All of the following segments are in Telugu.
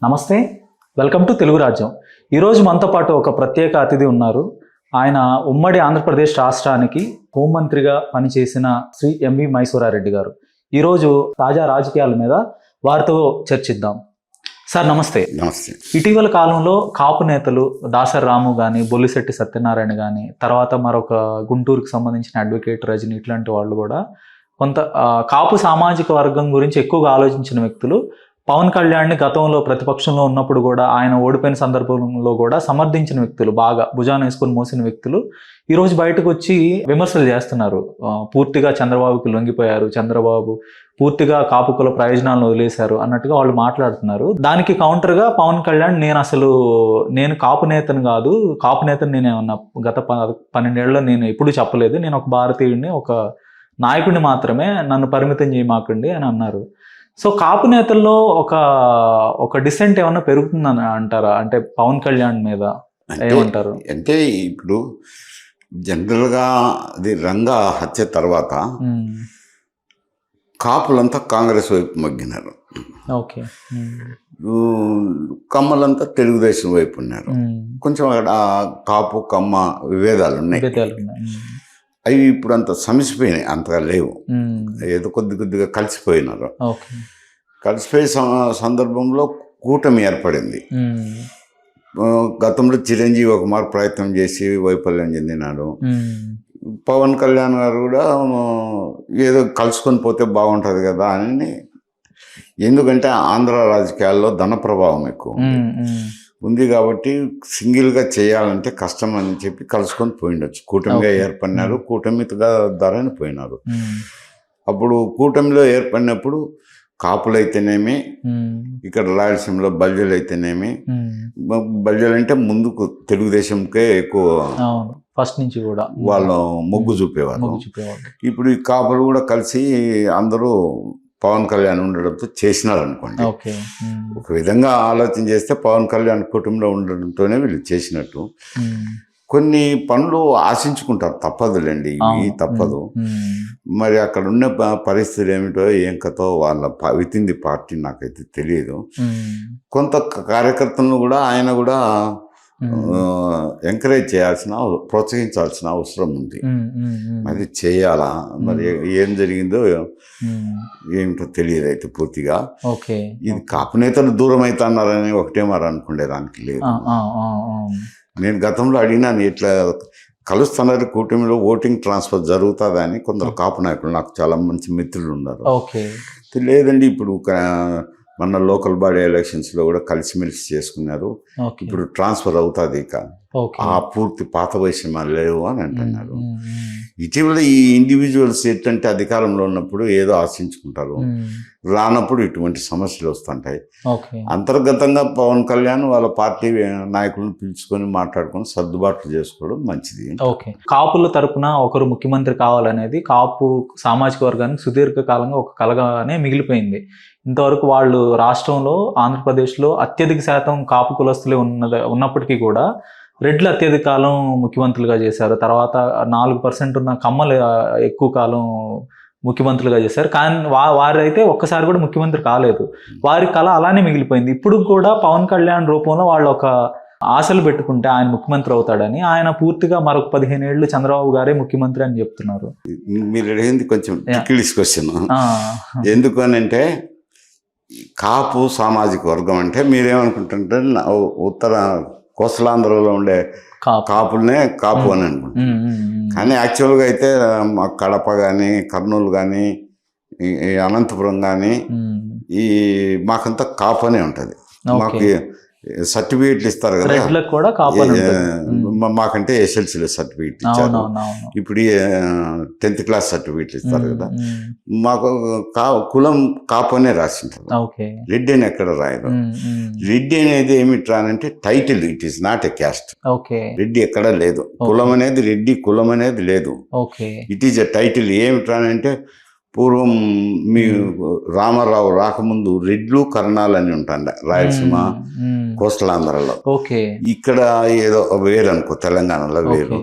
నమస్తే, వెల్కమ్ టు తెలుగు రాజ్యం. ఈరోజు మనతో పాటు ఒక ప్రత్యేక అతిథి ఉన్నారు. ఆయన ఉమ్మడి ఆంధ్రప్రదేశ్ రాష్ట్రానికి హోంమంత్రిగా పనిచేసిన శ్రీ ఎంవి మైసూరారెడ్డి గారు. ఈరోజు తాజా రాజకీయాల మీద వారితో చర్చిద్దాం. సార్ నమస్తే. నమస్తే. ఇటీవల కాలంలో కాపు నేతలు దాసరి రాము కానీ, బొల్లిశెట్టి సత్యనారాయణ కానీ, తర్వాత మరొక గుంటూరుకు సంబంధించిన అడ్వకేట్ రజని, ఇట్లాంటి వాళ్ళు కూడా కొంత కాపు సామాజిక వర్గం గురించి ఎక్కువగా ఆలోచించిన వ్యక్తులు పవన్ కళ్యాణ్ని గతంలో ప్రతిపక్షంలో ఉన్నప్పుడు కూడా, ఆయన ఓడిపోయిన సందర్భంలో కూడా సమర్థించిన వ్యక్తులు, బాగా భుజాన వేసుకొని మోసిన వ్యక్తులు ఈరోజు బయటకు వచ్చి విమర్శలు చేస్తున్నారు. పూర్తిగా చంద్రబాబుకి లొంగిపోయారు, చంద్రబాబు పూర్తిగా కాపు కుల ప్రయోజనాలను వదిలేశారు అన్నట్టుగా వాళ్ళు మాట్లాడుతున్నారు. దానికి కౌంటర్గా పవన్ కళ్యాణ్, నేను కాపు నేతను కాదు, కాపు నేతను నేను ఏమన్నా గత 12 ఏళ్ళలో నేను ఎప్పుడూ చెప్పలేదు, నేను ఒక భారతీయుడిని, ఒక నాయకుడిని మాత్రమే, నన్ను పరిమితం చేయమాకండి అని అన్నారు. సో కాపు నేతల్లో ఒక డిసెంట్ ఏమన్నా పెరుగుతుందని అంటారా? అంటే పవన్ కళ్యాణ్ మీద ఏమంటారు? అంటే ఇప్పుడు జనరల్గా అది రంగా హత్య తర్వాత కాపులంతా కాంగ్రెస్ వైపు మగ్గినారు, ఓకే, కమ్మలంతా తెలుగుదేశం వైపు ఉన్నారు. కొంచెం అక్కడ కాపు కమ్మ విభేదాలు ఉన్నాయి. అవి ఇప్పుడు అంత సమసిపోయినాయి, అంతగా లేవు, ఏదో కొద్దిగా కలిసిపోయినారు. కలిసిపోయే సందర్భంలో కూటమి ఏర్పడింది. గతంలో చిరంజీవి ఒక మారు ప్రయత్నం చేసి వైఫల్యం చెందినాడు. పవన్ కళ్యాణ్ గారు కూడా ఏదో కలుసుకొని పోతే బాగుంటుంది కదా అని, ఎందుకంటే ఆంధ్ర రాజకీయాల్లో ధన ప్రభావం ఎక్కువ ఉంది కాబట్టి సింగిల్గా చేయాలంటే కష్టం అని చెప్పి కలుసుకొని పోయిండొచ్చు. కూటమిగా ఏర్పడినారు, కూటమి ద్వారానే పోయినారు. అప్పుడు కూటమిలో ఏర్పడినప్పుడు కాపులైతేనేమి, ఇక్కడ రాయలసీమలో బల్జలు అయితేనేమి, బల్జలు అంటే ముందుకు తెలుగుదేశంకే ఎక్కువ ఫస్ట్ నుంచి కూడా వాళ్ళు మొగ్గు చూపేవారు. ఇప్పుడు ఈ కాపులు కూడా కలిసి అందరూ పవన్ కళ్యాణ్ ఉండడంతో చేసినారు అనుకోండి. ఒక విధంగా ఆలోచన చేస్తే పవన్ కళ్యాణ్ కుటుంబంలో ఉండడంతోనే వీళ్ళు చేసినట్టు. కొన్ని పనులు ఆశించుకుంటారు, తప్పదులేండి, ఇవి తప్పదు. మరి అక్కడ ఉన్న పరిస్థితులు ఏమిటో ఏం కథో వాళ్ళ విత్ ఇన్ ది పార్టీ నాకైతే తెలియదు. కొంత కార్యకర్తలను కూడా ఆయన కూడా ఎంకరేజ్ చేయాల్సిన, ప్రోత్సహించాల్సిన అవసరం ఉంది. అది చేయాలా, మరి ఏం జరిగిందో ఏమిటో తెలియదు అయితే పూర్తిగా. ఇది కాపు నేతలు దూరం అవుతున్నారని ఒకటే మరి అనుకునేదానికి లేదు. నేను గతంలో అడిగినాను, ఇట్లా కలుస్తున్నారు కూటమిలో ఓటింగ్ ట్రాన్స్ఫర్ జరుగుతుందని. కొందరు కాపు నాయకులు, నాకు చాలా మంచి మిత్రులు ఉన్నారు. లేదండి, ఇప్పుడు మన లోకల్ బాడీ ఎలక్షన్స్లో కూడా కలిసిమెలిసి చేసుకున్నారు, ఇప్పుడు ట్రాన్స్ఫర్ అవుతుంది, ఇక ఆ పూర్తి పాత వయసు లేవు అని అంటున్నారు. ఇటీవల ఈ ఇండివిజువల్స్ ఏంటంటే అధికారంలో ఉన్నప్పుడు ఏదో ఆశించుకుంటారు, రానప్పుడు ఇటువంటి సమస్యలు వస్తుంటాయి. అంతర్గతంగా పవన్ కళ్యాణ్ వాళ్ళ పార్టీ నాయకులను పిలుచుకొని మాట్లాడుకొని సర్దుబాట్లు చేసుకోవడం మంచిది. కాపుల తరపున ఒకరు ముఖ్యమంత్రి కావాలనేది కాపు సామాజిక వర్గానికి సుదీర్ఘకాలంగా ఒక కలగానే మిగిలిపోయింది. ఇంతవరకు వాళ్ళు రాష్ట్రంలో, ఆంధ్రప్రదేశ్లో అత్యధిక శాతం కాపు కులస్తులే ఉన్నప్పటికీ కూడా రెడ్లు అత్యధిక కాలం ముఖ్యమంత్రులుగా చేశారు. తర్వాత 4% ఉన్న కమ్మలు ఎక్కువ కాలం ముఖ్యమంత్రులుగా చేశారు. కానీ వారైతే ఒక్కసారి కూడా ముఖ్యమంత్రి కాలేదు. వారి కళ అలానే మిగిలిపోయింది. ఇప్పుడు కూడా పవన్ కళ్యాణ్ రూపంలో వాళ్ళు ఒక ఆశలు పెట్టుకుంటే ఆయన ముఖ్యమంత్రి అవుతాడని, ఆయన పూర్తిగా మరొక 15 ఏళ్ళు చంద్రబాబు గారే ముఖ్యమంత్రి అని చెప్తున్నారు. మీరు అడిగింది కొంచెం క్వశ్చన్. ఎందుకు అని అంటే, కాపు సామాజిక వర్గం అంటే మీరేమనుకుంటుంటే ఉత్తర కోసలాంధ్రలో ఉండే కాపులనే కాపు అని అనుకుంటారు. కానీ యాక్చువల్గా అయితే కడప కానీ, కర్నూలు కానీ, అనంతపురం కానీ మాకంతా కాపు అనే ఉంటుంది. మాకు సర్టిఫికేట్లు ఇస్తారు కదా, మాకంటే ఎస్ఎల్సీలో సర్టిఫికేట్ ఇచ్చారు, ఇప్పుడు 10th క్లాస్ సర్టిఫికేట్లు ఇస్తారు కదా. మాకు కులం కాపు అనే రాసింటారు, రెడ్డి అని ఎక్కడ రాయరు. రెడ్డి అనేది ఏమిట్రా అంటే title, it is not a caste. Reddy ఎక్కడ లేదు, కులం అనేది రెడ్డి కులం అనేది లేదు, ఇట్ ఈజ్ ఎ టైటిల్. ఏమిట్రా అంటే పూర్వం మీ రామారావు రాకముందు రెడ్లు కర్ణాలు అని ఉంటాండ రాయలసీమ కోస్టలాంధ్రలో. ఇక్కడ ఏదో వేరు అనుకో, తెలంగాణలో వేరు.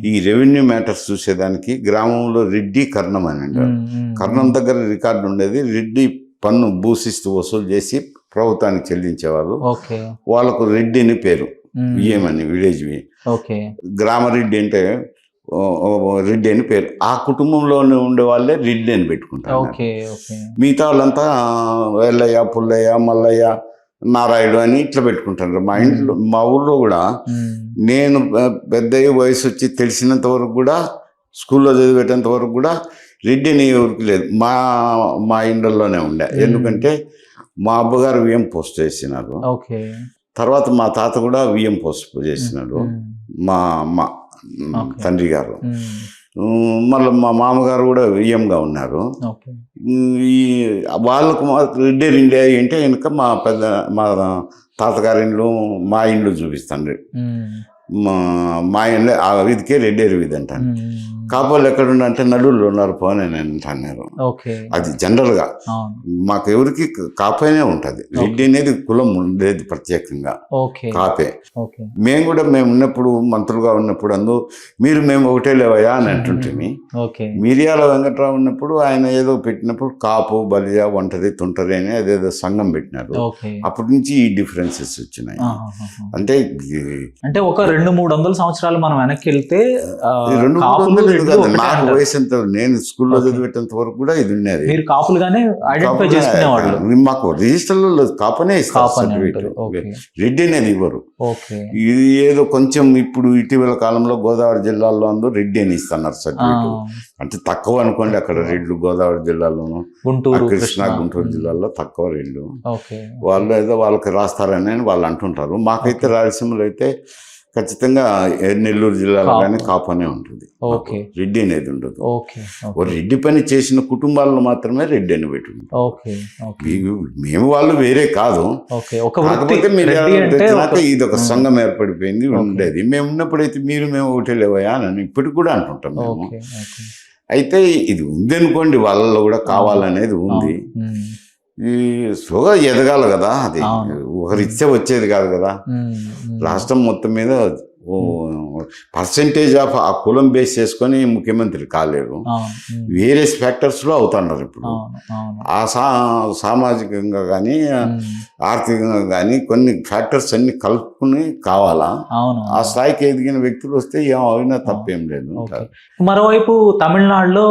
ఈ రెవెన్యూ మ్యాటర్స్ చూసేదానికి గ్రామంలో రెడ్డి కర్ణం అని అంటారు. కర్ణం దగ్గర రికార్డు ఉండేది, రెడ్డి పన్ను భూశిస్తు వసూలు చేసి ప్రభుత్వానికి చెల్లించేవారు. ఓకే. వాళ్ళకు రెడ్డి అని పేరు, విఎం అని విలేజ్వి. ఓకే. గ్రామ రెడ్డి అంటే రెడ్డి అని పేరు. ఆ కుటుంబంలోనే ఉండే వాళ్ళే రెడ్డి అని పెట్టుకుంటారు. ఓకే. ఓకే. మిగతా వాళ్ళంతా ఎల్లయ్య, పుల్లయ్య, మల్లయ్య, నారాయుడు అని ఇట్లా పెట్టుకుంటారు. మా ఇంట్లో, మా ఊళ్ళో కూడా నేను పెద్ద వయసు వచ్చి తెలిసినంత వరకు కూడా, స్కూల్లో చదివేటంత వరకు కూడా రెడ్డి అని ఎవరికి లేదు. మా ఇండ్లలోనే ఉండే. ఎందుకంటే మా అబ్బగారు విఎం పోస్ట్ చేసినారు. ఓకే. తర్వాత మా తాత కూడా విఎం పోస్ట్ చేసినాడు, మా అమ్మ తండ్రి గారు. మళ్ళీ మా మామగారు కూడా విఎంగా ఉన్నారు. ఈ వాళ్ళకు రెడ్డి ఇండియా అంటే వెనుక మా తాతగారి ఇండ్లు, మా ఇండ్లు చూపిస్తాను. మా ఇండ్లు ఆ వీధికే రెడ్డి వీధి అంటాను. కాపోలు ఎక్కడుండ అంటే నడువుల్లో ఉన్నారు పోనీ అంటున్నారు. అది జనరల్గా మాకు ఎవరికి కాపేనే ఉంటుంది. రెడ్డి అనేది కులం ఉండేది ప్రత్యేకంగా, కాపే. మేము ఉన్నప్పుడు మంత్రులుగా ఉన్నప్పుడు మేము ఒకటే లేవయా అని అంటుంటిమి. మిరియాల వెంకట్రావు ఉన్నప్పుడు ఆయన ఏదో పెట్టినప్పుడు కాపు, బలియా, ఒంటరి, తుంటరి అని అదేదో సంఘం పెట్టినారు. అప్పటి నుంచి ఈ డిఫరెన్సెస్ వచ్చినాయి. అంటే ఒక 200-300 సంవత్సరాలు మనం వెనక్కి వెళ్తే నాకు వయసు ఎంత, నేను స్కూల్లో చదివేటంత వరకు కూడా ఇది ఉండేది. మీరు కాపులుగానే ఐడెంటిఫై చేసుకునేవాళ్ళు. మాకు రిజిస్టర్లో కాపనే ఇస్తారు సర్టిఫికేట్, రెడ్డి అనేది ఇవ్వరు. ఇది ఏదో కొంచెం ఇప్పుడు ఇటీవల కాలంలో గోదావరి జిల్లాలో రెడ్డి అని ఇస్తున్నారు సర్టిఫికేట్. అంటే తక్కువ అనుకోండి అక్కడ రెడ్లు, గోదావరి జిల్లాలోను, కృష్ణా, గుంటూరు జిల్లాలో తక్కువ రెడ్లు. వాళ్ళు ఏదో వాళ్ళకి రాస్తారని వాళ్ళు అంటుంటారు. మాకైతే రాయలసీమలో అయితే ఖచ్చితంగా నెల్లూరు జిల్లాలో కానీ కాపనే ఉంటుంది, రెడ్డి అనేది ఉండదు. రెడ్డి పని చేసిన కుటుంబాలను మాత్రమే రెడ్డి అని పెట్టుకుంటాం. మేము వాళ్ళు వేరే కాదు. కాకపోతే మీరు ఇది ఒక సంఘం ఏర్పడిపోయింది ఉండేది. మేము ఉన్నప్పుడైతే మేము ఒకటే లేవయా అని ఇప్పటికి కూడా అంటుంటాం మేము. అయితే ఇది ఉంది అనుకోండి, వాళ్ళలో కూడా కావాలనేది ఉంది. ఈ సుగా ఎదగాలి కదా, అది ఒకరిచ్చే వచ్చేది కాదు కదా. రాష్ట్రం మొత్తం మీద పర్సెంటేజ్ ఆఫ్ ఆ కులం బేస్ చేసుకొని ముఖ్యమంత్రి కాలేరు. వేరే ఫ్యాక్టర్స్లో అవుతున్నారు ఇప్పుడు. ఆ సామాజికంగా కానీ ఆర్థికంగా కానీ కొన్ని ఫ్యాక్టర్స్ అన్ని కలుపుకుని కావాలా. ఆ స్థాయికి ఎదిగిన వ్యక్తులు వస్తే అయినా తప్పేం లేదు. మరోవైపు తమిళనాడులో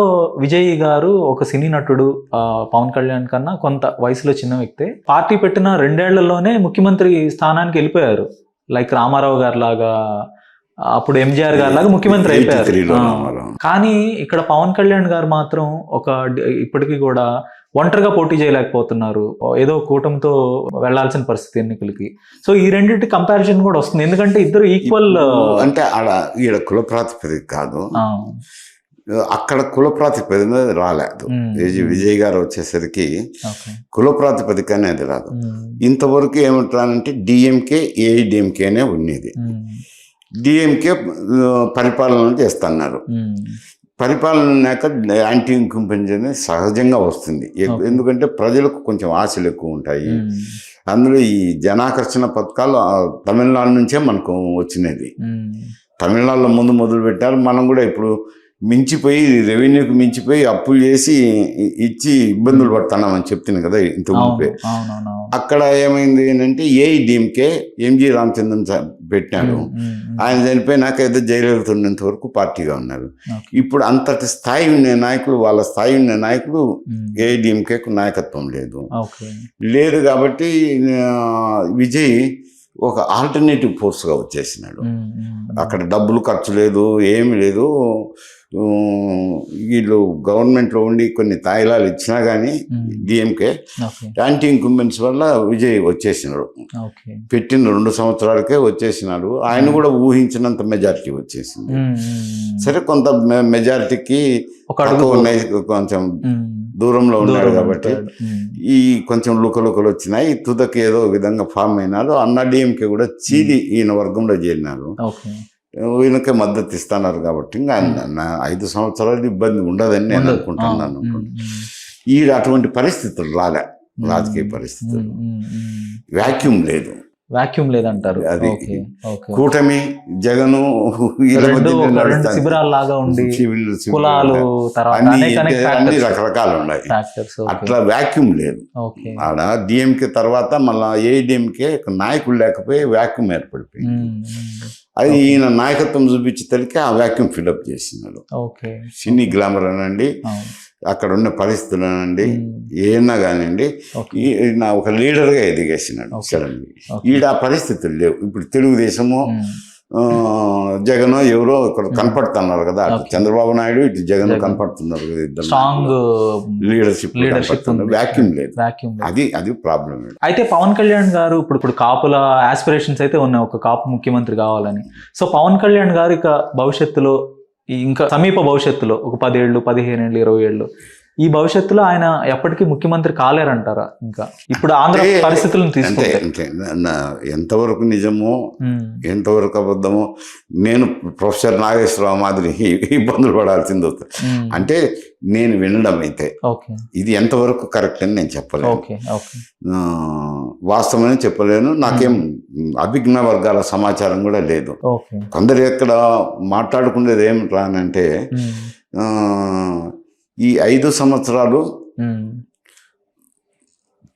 విజయ్ గారు ఒక సినీ నటుడు, పవన్ కళ్యాణ్ కన్నా కొంత వయసులో చిన్న వ్యక్తి. పార్టీ పెట్టిన 2 ఏళ్లలోనే ముఖ్యమంత్రి స్థానానికి వెళ్ళిపోయారు. లైక్ రామారావు గారి లాగా, అప్పుడు ఎంజిఆర్ గారి లాగా ముఖ్యమంత్రి అయిపోయారు. కానీ ఇక్కడ పవన్ కళ్యాణ్ గారు మాత్రం ఇప్పటికీ కూడా ఒంటరిగా పోటీ చేయలేకపోతున్నారు. ఏదో కూటమితో వెళ్లాల్సిన పరిస్థితి ఎన్నికలకి. సో ఈ రెండింటి కంపారిజన్ కూడా వస్తుంది, ఎందుకంటే ఇద్దరు ఈక్వల్. అంటే ఈడ కుల ప్రాతిపదిక కాదు, అక్కడ కుల ప్రాతిపదిక రాలేదు. విజయ్ గారు వచ్చేసరికి కుల ప్రాతిపదిక అనేది రాదు. ఇంతవరకు ఏమంటారంటే డిఎంకే, ఏఐడిఎంకేనే ఉండేది. డిఎంకే పరిపాలన చేస్తున్నారు. పరిపాలన యాంటీ ఇంకంపెన్సీ అనేది సహజంగా వస్తుంది. ఎందుకంటే ప్రజలకు కొంచెం ఆశలు ఎక్కువ ఉంటాయి. అందులో ఈ జనాకర్షణ పథకాలు తమిళనాడు నుంచే మనకు వచ్చినది. తమిళనాడులో ముందు మొదలు పెట్టారు. మనం కూడా ఇప్పుడు మించిపోయి, రెవెన్యూకి మించిపోయి అప్పులు చేసి ఇచ్చి ఇబ్బందులు పడుతున్నామని చెప్తున్నాను కదా ఇంత ముందే. అక్కడ ఏమైంది అంటే ఏఐడిఎంకే ఎంజి రామచంద్రన్ పెట్టినాడు. ఆయన చనిపోయినాక ఏదో జయలలిత ఉన్నంత వరకు పార్టీగా ఉన్నారు. ఇప్పుడు అంతటి స్థాయి ఉండే నాయకులు, వాళ్ళ స్థాయి ఉండే నాయకులు ఏఐడిఎంకేకు నాయకత్వం లేదు కాబట్టి విజయ్ ఒక ఆల్టర్నేటివ్ ఫోర్స్గా వచ్చేసినాడు. అక్కడ డబ్బులు ఖర్చు లేదు, ఏమి లేదు. వీళ్ళు గవర్నమెంట్లో ఉండి కొన్ని తాయిలాలు ఇచ్చినా కానీ డిఎంకే యాంటీ ఇంకంబెన్స్ వల్ల విజయ్ వచ్చేసినాడు. పెట్టిన 2 సంవత్సరాలకే వచ్చేసినాడు. ఆయన కూడా ఊహించినంత మెజారిటీ వచ్చేసింది. సరే, కొంత మెజారిటీకి కొంచెం దూరంలో ఉన్నాడు కాబట్టి ఈ కొంచెం లుకలుకలు వచ్చినాయి. తుదకి ఏదో విధంగా ఫామ్ అయినాడు. అన్నా డిఎంకే కూడా చీలి ఈయన వర్గంలో చేరినారు. ఈయనకే మద్దతు ఇస్తున్నారు కాబట్టి ఇంకా 5 సంవత్సరాలు ఇబ్బంది ఉండదని నేను అనుకుంటున్నాను. ఈ అటువంటి పరిస్థితులు రాలే, రాజకీయ పరిస్థితులు, వ్యాక్యూమ్ లేదు. వాక్యూమ్ లేదంటారు. అది ఓకే, ఓకే. కూటమి జగను వీళ్ళ రెండు మధ్య రెండు శిబిరాల లాగా ఉండి సివిల్ కులాలు తర్వాత అన్ని అనేక అన్ని రకరకాలు ఉన్నాయి. ఫ్యాక్టర్స్. అట్లా వాక్యూమ్ లేదు ఓకే. ఆడ. డిఎంకే తర్వాత మళ్ళా ఏఐడిఎంకే నాయకుడు లేకపోయి వాక్యూమ్ ఏర్పడిపోయింది. అది ఈయన నాయకత్వం చూపించేసరికి ఆ వాక్యూమ్ ఫిల్అప్ చేసినాడు. ఓకే. సినీ గ్లామర్ అనండి, అక్కడ ఉన్న పరిస్థితులు అనండి, ఏమన్నా కానివ్వండి, ఈయన ఒక లీడర్గా ఎదిగేసినాడు సడన్లీ. ఈడ ఆ పరిస్థితులు లేవు. ఇప్పుడు తెలుగుదేశము జగన్ ఎవరో ఇక్కడ కనపడుతున్నారు కదా, అటు చంద్రబాబు నాయుడు ఇటు జగన్ కనపడుతున్నారు కదా, ఇద్దరు స్ట్రాంగ్ లీడర్షిప్ వాక్యూమ్ లేదు. అది ప్రాబ్లం. అయితే పవన్ కళ్యాణ్ గారు ఇప్పుడు కాపుల ఆస్పిరేషన్స్ అయితే ఉన్నాయి, ఒక కాపు ముఖ్యమంత్రి కావాలని. సో పవన్ కళ్యాణ్ గారు ఇక భవిష్యత్తులో, ఇంకా సమీప భవిష్యత్తులో ఒక 10 ఏళ్ళు 15 ఏళ్ళు 20 ఏళ్ళు ఈ భవిష్యత్తులో ఆయన ఎప్పటికీ ముఖ్యమంత్రి కాలేరంటారా? ఇంకా ఇప్పుడు ఆంధ్ర పరిస్థితులను తీసుకుంటే ఎంతవరకు నిజమో ఎంతవరకు అబద్ధమో, నేను ప్రొఫెసర్ నాగేశ్వరరావు మాదిరి ఇబ్బందులు పడాల్సింది వస్తుంది. అంటే నేను వినడం అయితే ఇది ఎంతవరకు కరెక్ట్ అని నేను చెప్పలేను, వాస్తవమని చెప్పలేను. నాకేం అభిజ్ఞ వర్గాల సమాచారం కూడా లేదు. కొందరు ఎక్కడ మాట్లాడుకునేది ఏమిట్రా అని అంటే, ఈ 5 సంవత్సరాలు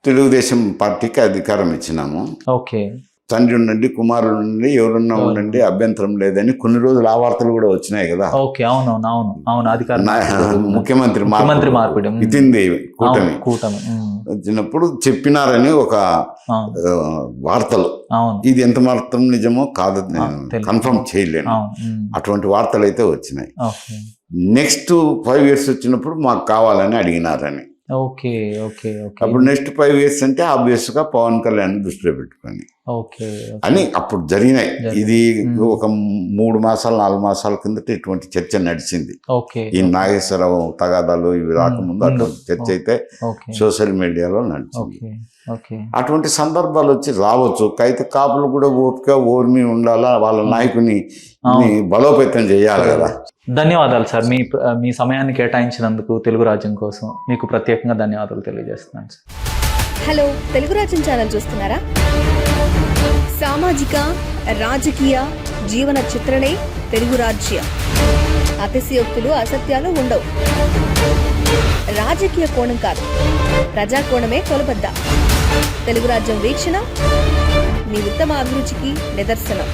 తెలుగుదేశం పార్టీకి అధికారం ఇచ్చినాము. తండ్రి ఉండండి, కుమారుడు ఉండండి, ఎవరున్నా ఉండండి, అభ్యంతరం లేదని కొన్ని రోజులు ఆ వార్తలు కూడా వచ్చినాయి కదా. ముఖ్యమంత్రి మార్పిడి ఇతింది కూటమి వచ్చినప్పుడు చెప్పినారని ఒక వార్తలు. ఇది ఎంత మాత్రం నిజమో కాదు నేను కన్ఫర్మ్ చేయలేను. అటువంటి వార్తలు అయితే వచ్చినాయి. నెక్స్ట్ 5 years వచ్చినప్పుడు మాకు కావాలని అడిగినారని. అప్పుడు నెక్స్ట్ 5 years అంటే ఆబ్వియస్ గా పవన్ కళ్యాణ్ దృష్టిలో పెట్టుకొని అని అప్పుడు జరిగినాయి. ఇది ఒక 3 మాసాలు 4 మాసాల కిందట ఇటువంటి చర్చ నడిచింది. ఈ నాగేశ్వరరావు తగాదాలు ఇవి రాకముందు అటువంటి చర్చ అయితే సోషల్ మీడియాలో నడిచింది. అటువంటి సందర్భాలు వచ్చి రావచ్చు. అయితే కాపులు కూడా ఓపిక ఓర్మి ఉండాలా, వాళ్ళ నాయకుని బలోపేతం చేయాలి కదా. ధన్యవాదాలు సార్, మీ సమయాన్ని కేటాయించినందుకు తెలుగు రాజ్యం కోసం మీకు ప్రత్యేకంగా ధన్యవాదాలు తెలియజేస్తున్నాను సార్. హలో, తెలుగు రాజ్యం ఛానల్ చూస్తున్నారా? సామాజిక రాజకీయ జీవన చిత్రణే తెలుగు రాజ్యం. అతిశయోక్తులు అసత్యాలు ఉండవు. రాజకీయ కోణం కాదు, ప్రజా కోణమే కొలబద్ద. తెలుగు రాజ్యం వీక్షణ మీ ఉత్తమ అభిరుచికి నిదర్శనం.